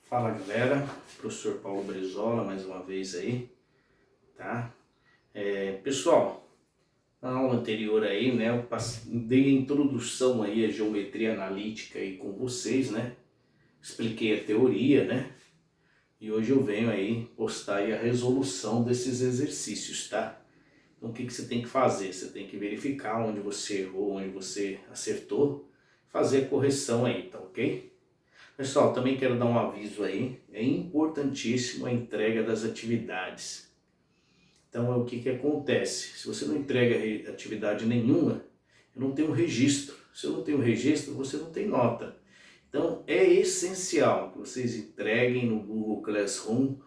Fala galera, professor Paulo Brizola mais uma vez aí, tá? Pessoal, na aula anterior aí, né, eu dei a introdução aí à geometria analítica aí com vocês, né? Expliquei a teoria, né? E hoje eu venho aí postar aí a resolução desses exercícios, tá? Então o que você tem que fazer? Você tem que verificar onde você errou, onde você acertou, fazer a correção aí, tá ok? Pessoal, também quero dar um aviso aí, é importantíssimo a entrega das atividades. Então, o que acontece? Se você não entrega atividade nenhuma, eu não tenho registro. Se eu não tenho registro, você não tem nota. Então, é essencial que vocês entreguem no Google Classroom.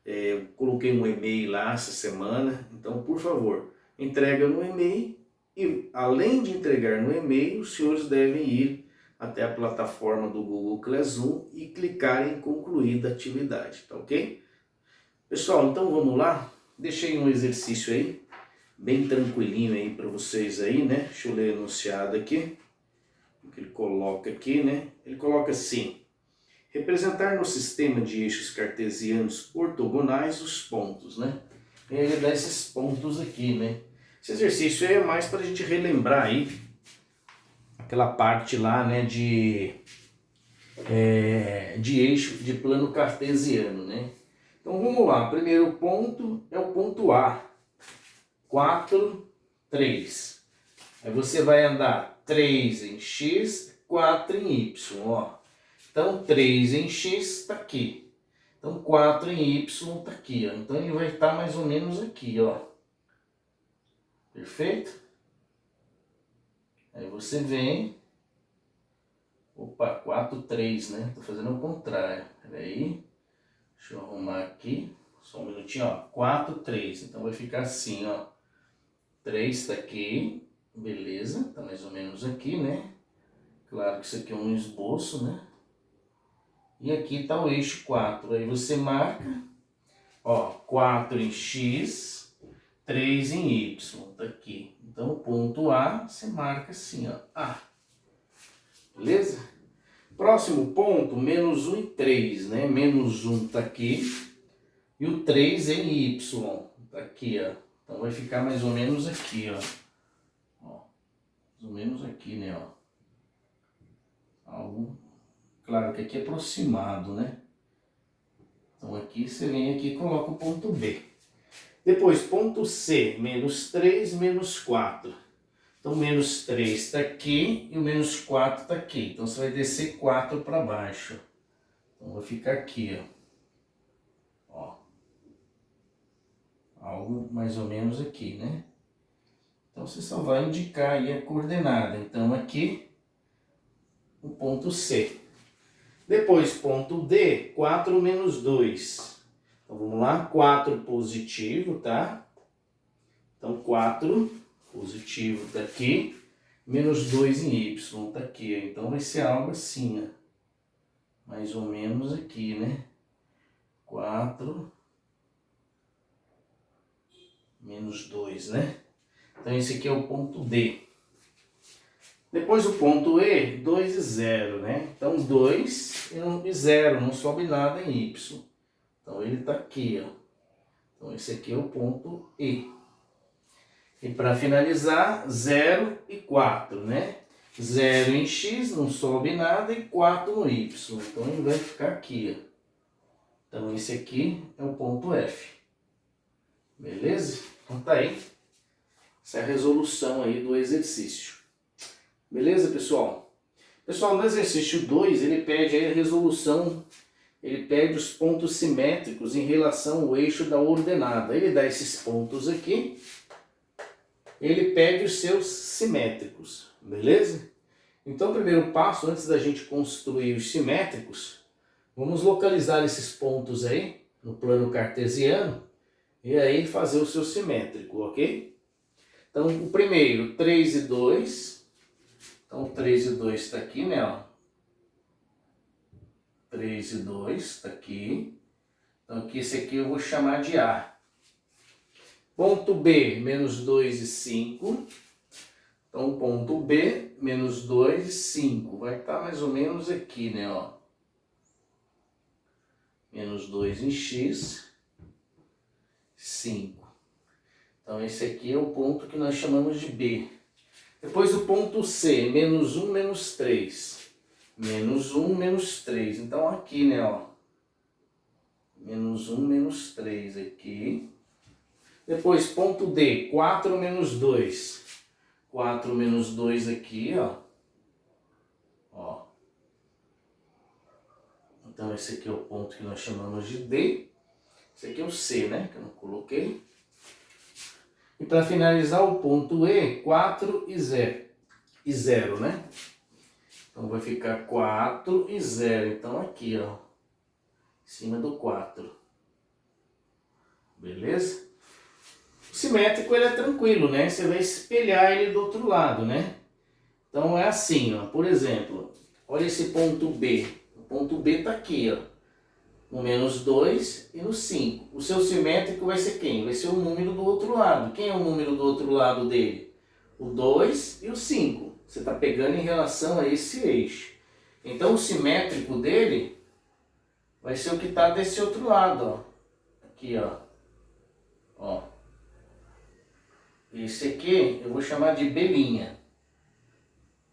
Eu coloquei um e-mail lá essa semana, então, por favor, entrega no e-mail e, além de entregar no e-mail, os senhores devem ir até a plataforma do Google Classroom e clicar em concluir da atividade, tá ok? Pessoal, então vamos lá. Deixei um exercício aí, bem tranquilinho aí para vocês aí, né? Deixa eu ler o enunciado aqui, o que ele coloca aqui, né? Ele coloca assim: representar no sistema de eixos cartesianos ortogonais os pontos, né? E ele dá esses pontos aqui, né? Esse exercício aí é mais para a gente relembrar aí aquela parte lá, né, de eixo de plano cartesiano, né? Então vamos lá, primeiro ponto é o ponto A, 4, 3. Aí você vai andar 3 em x, 4 em y, ó. Então 3 em x está aqui. Então 4 em y está aqui, ó. Então ele vai estar mais ou menos aqui, ó. Perfeito? Aí você vem. Opa, 4, 3, né? Tô fazendo o contrário. Peraí. Deixa eu arrumar aqui. Só um minutinho, ó. 4, 3. Então vai ficar assim, ó. 3 está aqui. Beleza. Tá mais ou menos aqui, né? Claro que isso aqui é um esboço, né? E aqui está o eixo 4. Aí você marca, ó, 4 em x, 3 em y. Tá aqui. Então o ponto A, você marca assim, ó. A. Beleza? Próximo ponto, menos 1 e 3, né? Menos 1 tá aqui. E o 3 em y. Tá aqui, ó. Então vai ficar mais ou menos aqui, ó. Ó, mais ou menos aqui, né, ó. Algo... Claro que aqui é aproximado, né? Então aqui você vem aqui e coloca o ponto B. Depois, ponto C, menos 3, menos 4. Então, menos 3 está aqui e o menos 4 está aqui. Então, você vai descer 4 para baixo. Então, vai ficar aqui, ó. Algo mais ou menos aqui, né? Então, você só vai indicar aí a coordenada. Então, aqui, o ponto C. Depois, ponto D, 4 menos 2. Então, vamos lá, 4 positivo, tá? Então, 4 positivo tá aqui, menos 2 em y tá aqui. Então, vai ser algo assim, ó. Mais ou menos aqui, né? 4 menos 2, né? Então, esse aqui é o ponto D. Depois o ponto E, 2 e 0, né? Então, 2 e 0, não sobe nada em y. Então, ele está aqui, ó. Então, esse aqui é o ponto E. E para finalizar, 0 e 4, né? 0 em x, não sobe nada, e 4 no y. Então, ele vai ficar aqui, ó. Então, esse aqui é o ponto F. Beleza? Então, tá aí. Essa é a resolução aí do exercício. Beleza, pessoal? Pessoal, no exercício 2, ele pede aí a resolução, ele pede os pontos simétricos em relação ao eixo da ordenada. Ele dá esses pontos aqui, ele pede os seus simétricos, beleza? Então, o primeiro passo, antes da gente construir os simétricos, vamos localizar esses pontos aí, no plano cartesiano, e aí fazer o seu simétrico, ok? Então, o primeiro, 3 e 2... Então, 3 e 2 está aqui, né? Ó. 3 e 2 está aqui. Então, aqui, esse aqui eu vou chamar de A. Ponto B, menos 2 e 5. Então, o ponto B, menos 2, 5. Vai estar mais ou menos aqui, né? Ó. Menos 2 em x, 5. Então, esse aqui é o ponto que nós chamamos de B. Depois o ponto C, menos 1, menos 3. Menos 1, menos 3. Então, aqui, né? Ó. Menos 1, menos 3 aqui. Depois, ponto D, 4 menos 2. 4 menos 2 aqui, ó. Ó. Então, esse aqui é o ponto que nós chamamos de D. Esse aqui é o C, né? Que eu não coloquei. E para finalizar, o ponto E, 4 e 0. E 0, né? Então, vai ficar 4 e 0. Então, aqui, ó. Em cima do 4. Beleza? O simétrico, ele é tranquilo, né? Você vai espelhar ele do outro lado, né? Então, é assim, ó. Por exemplo, olha esse ponto B. O ponto B tá aqui, ó. No menos 2 e no 5. O seu simétrico vai ser quem? Vai ser o número do outro lado. Quem é o número do outro lado dele? O 2 e o 5. Você está pegando em relação a esse eixo. Então, o simétrico dele vai ser o que está desse outro lado, ó. Aqui, ó. Ó. Esse aqui eu vou chamar de B'.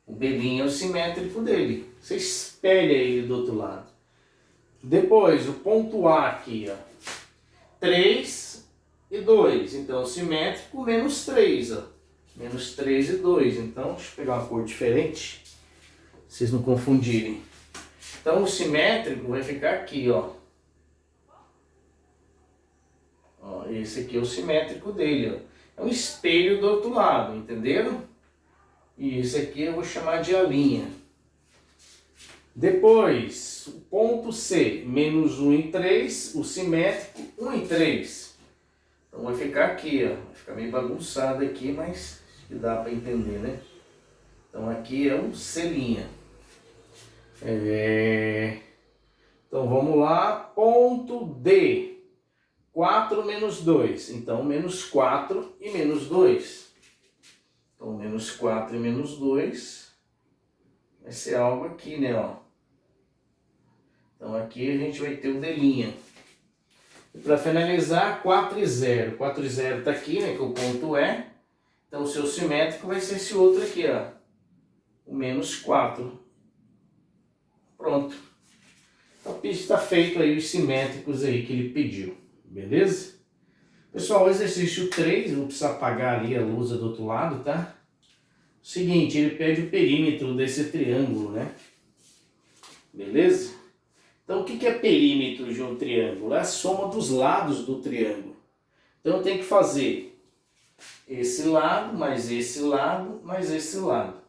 O B' é o simétrico dele. Você espelha ele do outro lado. Depois, o ponto A aqui, ó. 3 e 2. Então, simétrico, menos 3, ó. Menos 3 e 2. Então, deixa eu pegar uma cor diferente. Pra vocês não confundirem. Então, o simétrico vai ficar aqui, ó. Ó, esse aqui é o simétrico dele, ó. É um espelho do outro lado, entenderam? E esse aqui eu vou chamar de A'. Depois, o ponto C, menos 1 e 3, o simétrico 1 e 3. Então vai ficar aqui, ó. Vai ficar meio bagunçado aqui, mas acho que dá para entender, né? Então aqui é um C'. Então vamos lá, ponto D. 4 menos 2. Então, menos 4 e menos 2. Então, menos 4 e menos 2 vai ser algo aqui, né? Ó. Então, aqui a gente vai ter o D'. E para finalizar, 4 e 0. 4 e 0 está aqui, né? Que o ponto é. Então, o seu simétrico vai ser esse outro aqui, ó. O menos 4. Pronto. Então, está feito aí os simétricos aí que ele pediu. Beleza? Pessoal, o exercício 3, eu vou precisar apagar ali a luz do outro lado, tá? Seguinte, ele pede o perímetro desse triângulo, né? Beleza? Então, o que é perímetro de um triângulo? É a soma dos lados do triângulo. Então, eu tenho que fazer esse lado, mais esse lado, mais esse lado.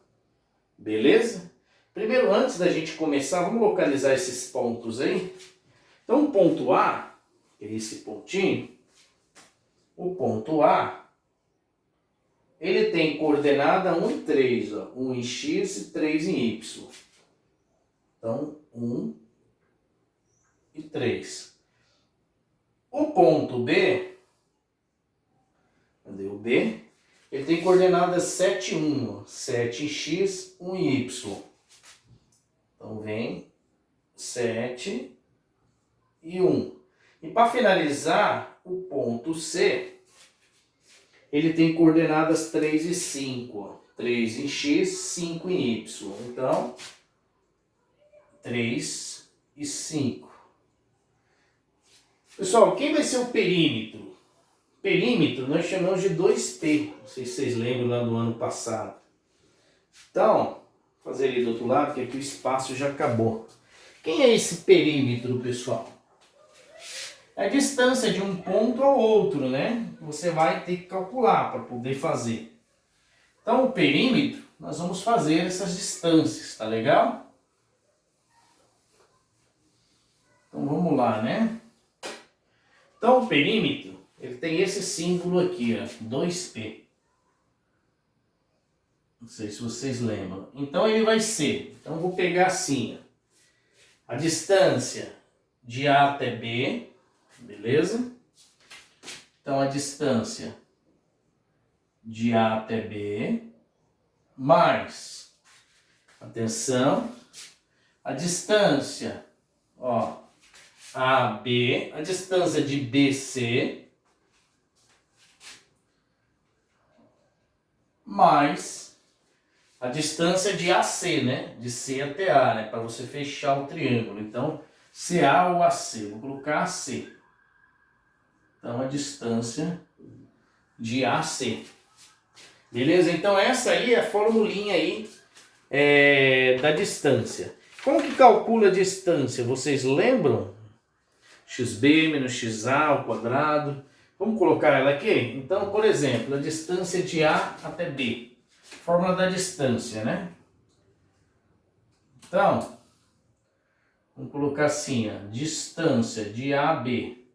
Beleza? Primeiro, antes da gente começar, vamos localizar esses pontos aí. Então, o ponto A, que é esse pontinho, o ponto A, ele tem coordenada 1 e 3, ó, 1 em x e 3 em y. Então, 1 e 3. O ponto B, cadê o B? Ele tem coordenadas 7 e 1, ó, 7 em x, 1 em y. Então, vem 7 e 1. E para finalizar, o ponto C, ele tem coordenadas 3 e 5. Ó. 3 em x, 5 em y. Então, 3 e 5. Pessoal, quem vai ser o perímetro? Perímetro nós chamamos de 2P. Não sei se vocês lembram lá do ano passado. Então, vou fazer ali do outro lado, que aqui o espaço já acabou. Quem é esse perímetro, pessoal? É a distância de um ponto ao outro, né? Você vai ter que calcular para poder fazer. Então, o perímetro, nós vamos fazer essas distâncias, tá legal? Então, vamos lá, né? Então, o perímetro, ele tem esse símbolo aqui, ó, 2P. Não sei se vocês lembram. Então, ele vai ser, então, eu vou pegar assim, ó, a distância de A até B, beleza? Então, a distância de A até B mais, atenção, a distância, ó, AB, a distância de BC, mais a distância de AC, né? De C até A, né? Para você fechar o triângulo. Então, CA ou AC, vou colocar AC. Então, a distância de AC. Beleza? Então, essa aí é a formulinha aí da distância. Como que calcula a distância? Vocês lembram? XB menos XA ao quadrado. Vamos colocar ela aqui? Então, por exemplo, a distância de A até B. Fórmula da distância, né? Então, vamos colocar assim, ó, distância de A a B.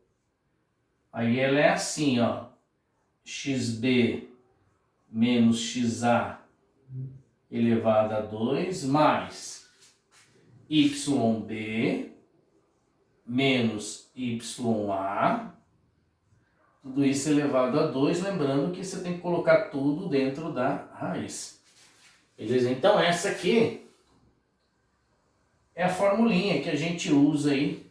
Aí ela é assim, ó, XB menos XA elevado a 2 mais YB menos YA, tudo isso elevado a 2, lembrando que você tem que colocar tudo dentro da raiz. Beleza? Então essa aqui é a formulinha que a gente usa aí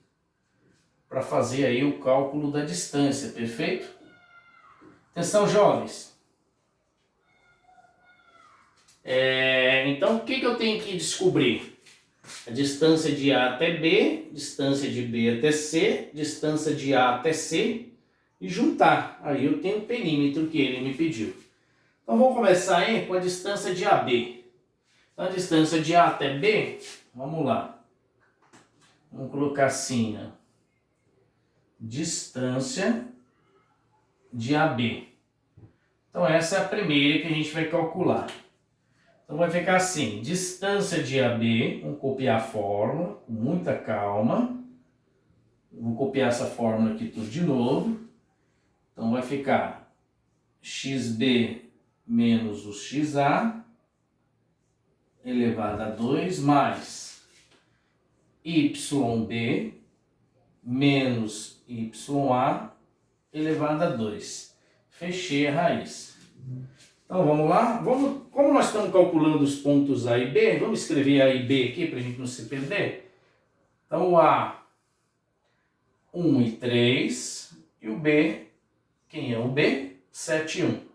para fazer aí o cálculo da distância, perfeito? Atenção, jovens. Então o que eu tenho que descobrir? A distância de A até B, distância de B até C, distância de A até C e juntar. Aí eu tenho o perímetro que ele me pediu. Então vamos começar aí com a distância de AB. Então a distância de A até B, vamos lá. Vamos colocar assim, ó. Distância de AB. Então essa é a primeira que a gente vai calcular. Então vai ficar assim, distância de AB, vamos copiar a fórmula, com muita calma. Vou copiar essa fórmula aqui tudo de novo. Então vai ficar XB menos o XA elevado a 2 mais YB menos YA elevado a 2. Fechei a raiz. Então vamos lá. Como nós estamos calculando os pontos A e B, vamos escrever A e B aqui para a gente não se perder. Então o A, 1 e 3, e o B, quem é o B? 7 e 1.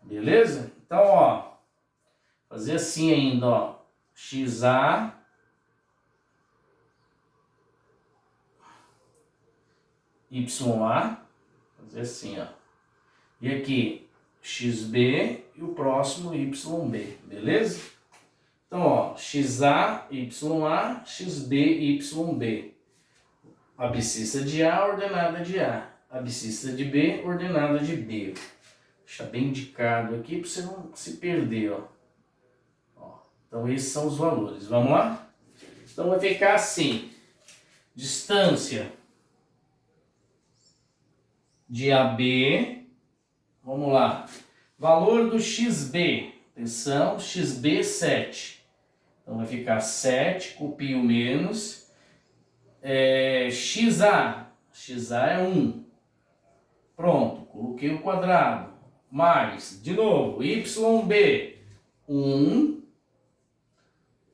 Beleza? Então, ó, fazer assim ainda, ó, XA YA, fazer assim, ó. E aqui, XB e o próximo YB, beleza? Então, ó, XA, YA, XB, YB. Abscissa de A, ordenada de A. Abscissa de B, ordenada de B. Deixa bem indicado aqui para você não se perder, ó. Então, esses são os valores. Vamos lá? Então, vai ficar assim. Distância de AB. Vamos lá. Valor do XB. Atenção, XB 7. Então, vai ficar 7, copio menos. XA. XA é 1. Pronto, coloquei o quadrado. Mais, de novo, YB. 1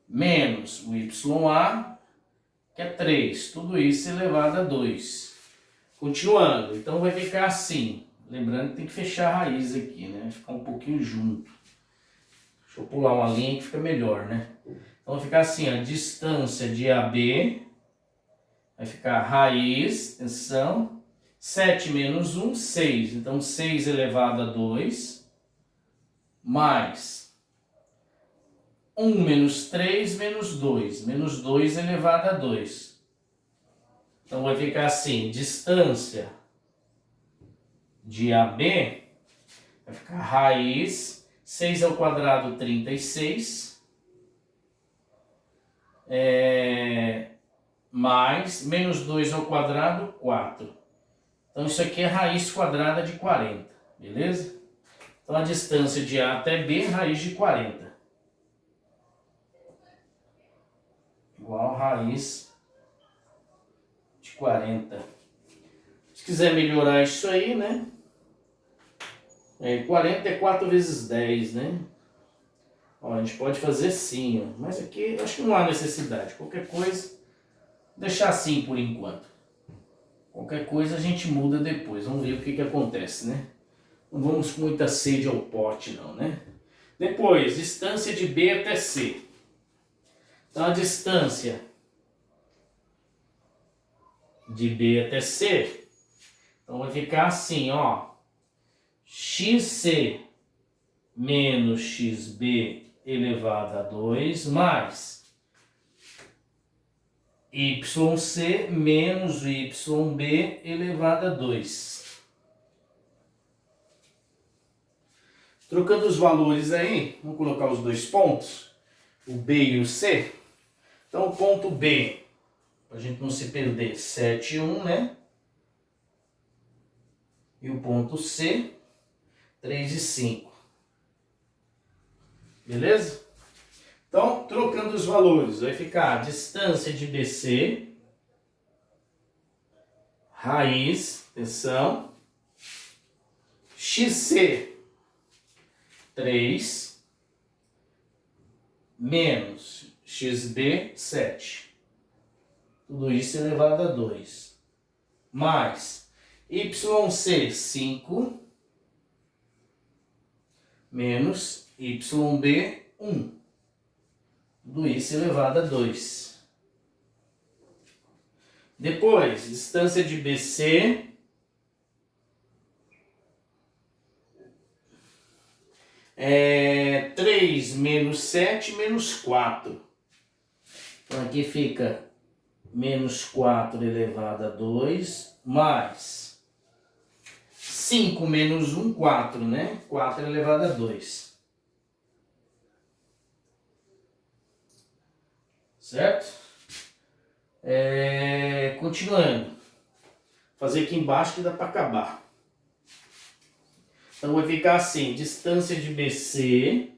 menos o YA, que é 3. Tudo isso elevado a 2. Continuando, então vai ficar assim. Lembrando que tem que fechar a raiz aqui, né? Ficar um pouquinho junto. Deixa eu pular uma linha que fica melhor, né? Então vai ficar assim, a distância de AB vai ficar raiz, atenção, 7 menos 1, 6. Então 6 elevado a 2, mais 1 menos 3 menos 2. Menos 2 elevado a 2. Então vai ficar assim, distância de AB vai ficar raiz, 6 ao quadrado 36, mais menos 2 ao quadrado 4. Então isso aqui é raiz quadrada de 40, beleza? Então a distância de A até B é raiz de 40. Igual raiz de 40. Se quiser melhorar isso aí, né? 40 é 4 vezes 10, né? Ó, a gente pode fazer sim, ó. Mas aqui eu acho que não há necessidade. Qualquer coisa, deixar assim por enquanto. Qualquer coisa a gente muda depois. Vamos ver o que acontece, né? Não vamos com muita sede ao pote não, né? Depois, distância de B até C. Então a distância de B até C, então vai ficar assim, ó. XC menos XB elevado a 2 mais YC menos YB elevado a 2. Trocando os valores aí, vamos colocar os dois pontos, o B e o C. Então o ponto B, para a gente não se perder, 7 e 1, né? E o ponto C, 3 e 5. Beleza? Então, trocando os valores, vai ficar a distância de BC, raiz, atenção, XC, 3, menos XB, 7. Tudo isso elevado a 2. Mais YC, 5, menos YB, 1. Tudo isso elevado a 2. Depois, distância de BC, é 3 menos 7 menos 4. Então aqui fica menos 4 elevado a 2, mais 5 menos 1, 4, né? 4 elevado a 2. Certo? Continuando. Fazer aqui embaixo que dá para acabar. Então vai ficar assim, distância de BC,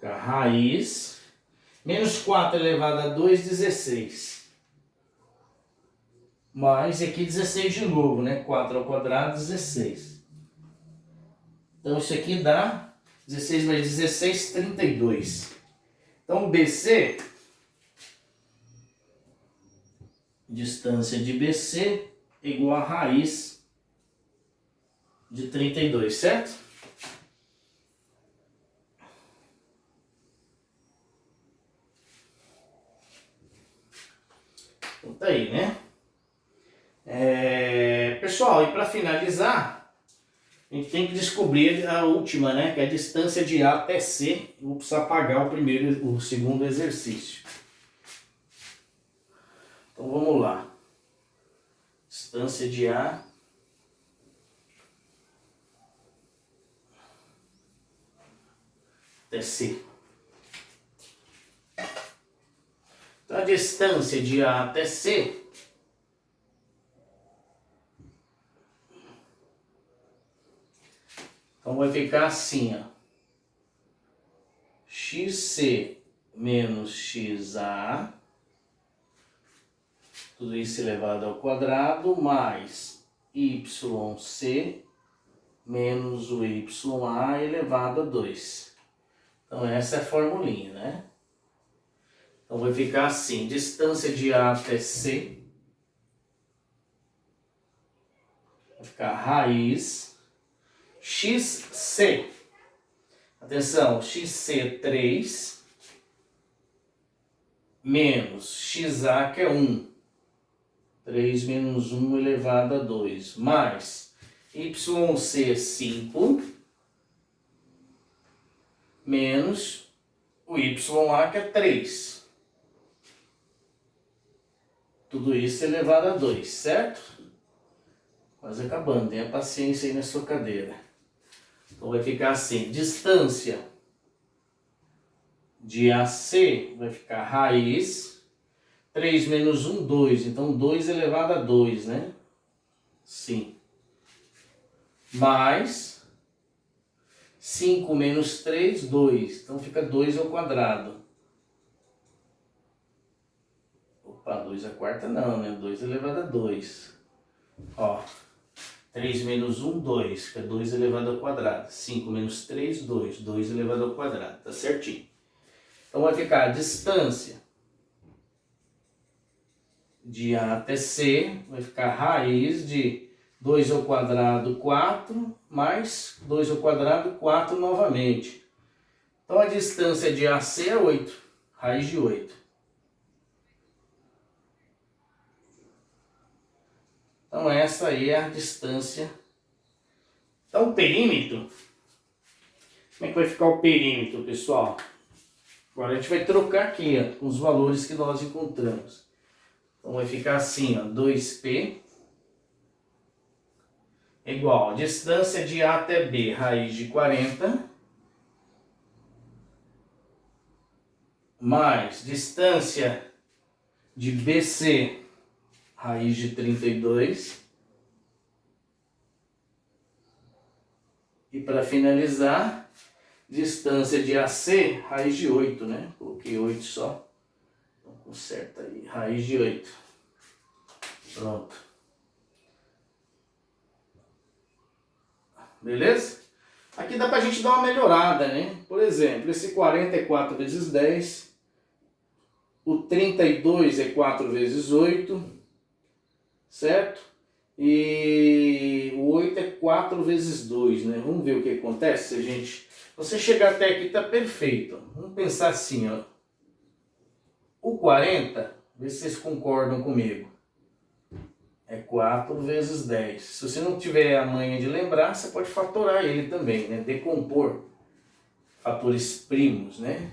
a raiz, menos 4 elevado a 2, 16. Mais aqui 16 de novo, né? 4 ao quadrado, 16. Então isso aqui dá 16 mais 16, 32. Então BC, distância de BC igual a raiz de 32, certo? Então tá aí, né? Pessoal, e para finalizar, a gente tem que descobrir a última, né? Que é a distância de A até C. Eu vou precisar pagar o segundo exercício. Então vamos lá. Distância de A até C. Então a distância de A até C então vai ficar assim, ó. XC menos XA, tudo isso elevado ao quadrado, mais YC menos o YA elevado a 2. Então essa é a formulinha, né? Então vai ficar assim, distância de A até C, vai ficar raiz, XC, atenção, XC 3, menos XA que é 1, 3 menos 1 elevado a 2, mais YC 5, menos o YA que é 3. Tudo isso elevado a 2, certo? Quase acabando, tenha paciência aí na sua cadeira. Então vai ficar assim, distância de AC vai ficar raiz, 3 menos 1, 2, então 2 elevado a 2, né? Sim. Mais 5 menos 3, 2, então fica 2 ao quadrado. Opa, 2 a quarta não, né? 2 elevado a 2. Ó, 3 menos 1, 2, que é 2 elevado ao quadrado. 5 menos 3, 2. 2 elevado ao quadrado, tá certinho. Então vai ficar a distância de A até C, vai ficar raiz de 2 ao quadrado, 4, mais 2 ao quadrado, 4 novamente. Então a distância de AC é 8, raiz de 8. Então essa aí é a distância. Então o perímetro, como é que vai ficar o perímetro, pessoal? Agora a gente vai trocar aqui, ó, os valores que nós encontramos. Então vai ficar assim, ó, 2P é igual a distância de A até B, raiz de 40, mais distância de BC, raiz de 32. E para finalizar, distância de AC, raiz de 8, né? Coloquei 8 só. Então conserta aí, raiz de 8. Pronto. Beleza? Aqui dá pra gente dar uma melhorada, né? Por exemplo, esse 40 é 4 vezes 10. O 32 é 4 vezes 8. Certo? E o 8 é 4 vezes 2, né? Vamos ver o que acontece se a gente... Você chegar até aqui tá perfeito. Vamos pensar assim, ó. O 40, vê se vocês concordam comigo. É 4 vezes 10. Se você não tiver a manha de lembrar, você pode fatorar ele também, né? Decompor fatores primos, né?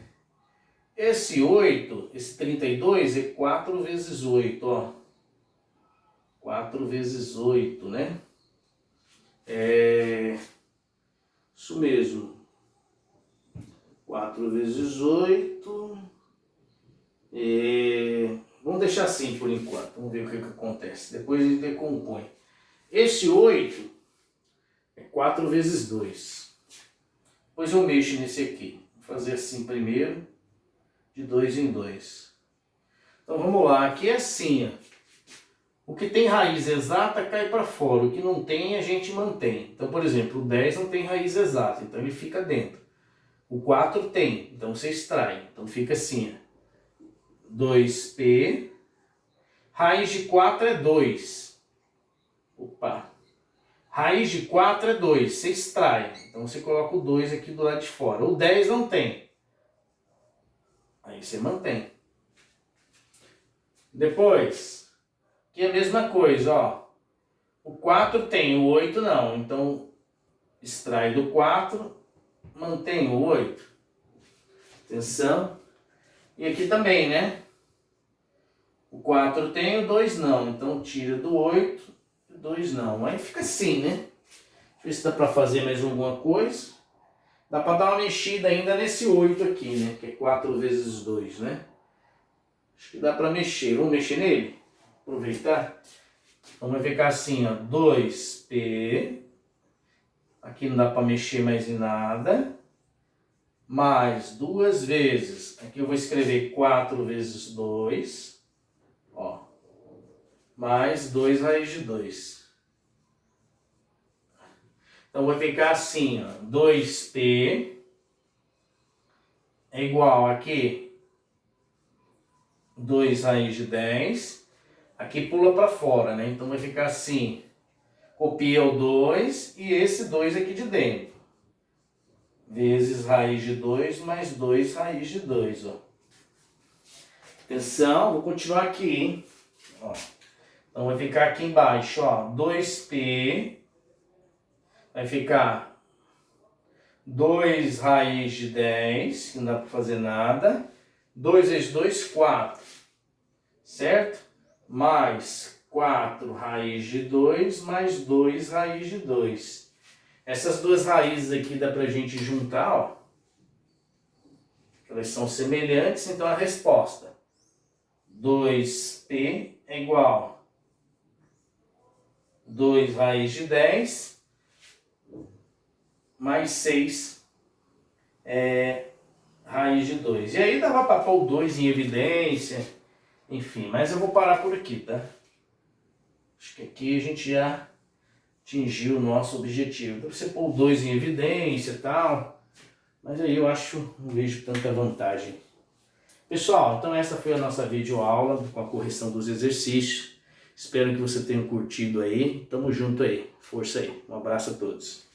Esse 8, esse 32 é 4 vezes 8, ó. 4 vezes 8, né? Isso mesmo. 4 vezes 8. Vamos deixar assim por enquanto. Vamos ver o que acontece. Depois a gente decompõe. Esse 8 é 4 vezes 2. Depois eu mexo nesse aqui. Vou fazer assim primeiro. De 2 em 2. Então vamos lá. Aqui é assim, ó. O que tem raiz exata cai para fora, o que não tem a gente mantém. Então, por exemplo, o 10 não tem raiz exata, então ele fica dentro. O 4 tem, então você extrai. Então fica assim, ó. 2P, raiz de 4 é 2. Opa! Raiz de 4 é 2, você extrai. Então você coloca o 2 aqui do lado de fora. O 10 não tem. Aí você mantém. Depois... aqui é a mesma coisa, ó. O 4 tem, o 8 não. Então, extrai do 4, mantém o 8. Atenção. E aqui também, né? O 4 tem, o 2 não. Então, tira do 8, o 2 não. Aí fica assim, né? Deixa eu ver se dá pra fazer mais alguma coisa. Dá pra dar uma mexida ainda nesse 8 aqui, né? Que é 4 vezes 2, né? Acho que dá pra mexer. Vamos mexer nele? Aproveitar. Então vai ficar assim, ó, 2P, aqui não dá para mexer mais em nada, mais 2 vezes, aqui eu vou escrever 4 vezes 2, ó, mais 2 raiz de 2. Então vai ficar assim, ó, 2P é igual aqui 2 raiz de 10. Aqui pula para fora, né? Então vai ficar assim. Copia o 2 e esse 2 aqui de dentro. Vezes raiz de 2 mais 2 raiz de 2, ó. Atenção, vou continuar aqui, hein? Ó. Então vai ficar aqui embaixo, ó. 2P. Vai ficar 2 raiz de 10, que não dá para fazer nada. 2 vezes 2, 4. Certo? Mais 4 raiz de 2, mais 2 raiz de 2. Essas duas raízes aqui dá pra gente juntar, ó. Elas são semelhantes, então a resposta 2P é igual 2 raiz de 10 mais 6 raiz de 2. E aí dava para pôr o 2 em evidência. Enfim, mas eu vou parar por aqui, tá? Acho que aqui a gente já atingir o nosso objetivo. Dá pra você pôr o 2 em evidência e tal, mas aí eu acho, não vejo tanta vantagem. Pessoal, então essa foi a nossa videoaula com a correção dos exercícios. Espero que você tenha curtido aí. Tamo junto aí. Força aí. Um abraço a todos.